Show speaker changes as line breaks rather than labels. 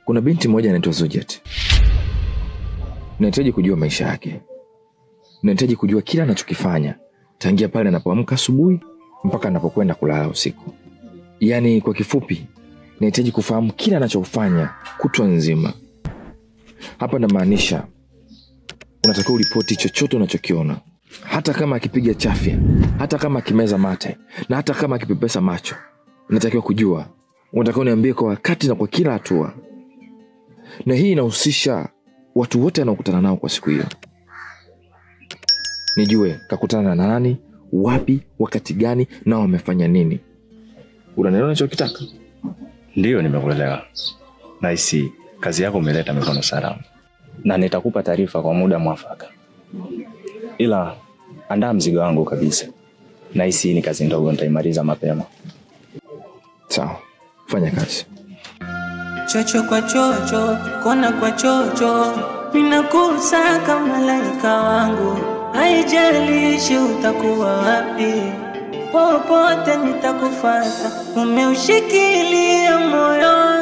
Kuna binti moja anaitwa Zujet. Nahitaji kujua maisha yake. Nahitaji kujua kila anachokifanya tangia pale anapoamka asubuhi mpaka anapokwenda kulala usiku. Yaani kwa kifupi, nahitaji kufahamu kila anachofanya kutwa nzima. Hapa namaanisha unatakiwa uripoti chochote unachokiona. Hata kama akipiga chafya, hata kama akimeza mate, na hata kama akipepesa macho. Unatakiwa kujua. Unatakiwa niambie kwa wakati na kwa kila hatua. Na hii inahusisha watu wote anaokutana nao kwa siku hiyo. Nijue kakutana na nani, wapi, wakati gani na wamefanya nini. Unanielewa ninachokitaka?
Ndio, nimekuelewa. Nahisi kazi yako umeleta mikono salama. Na nitakupa taarifa kwa muda mwafaka. Ila andaa mzigo wangu kabisa. Nahisi ni kazi ndogo, nitaimaliza mapema.
Sawa, fanya kazi.
Chocho kwa chocho, kona kwa chocho, ninakusaka malaika wangu. Haijalishi utakuwa wapi, popote nitakufuata. Umeushikilia moyo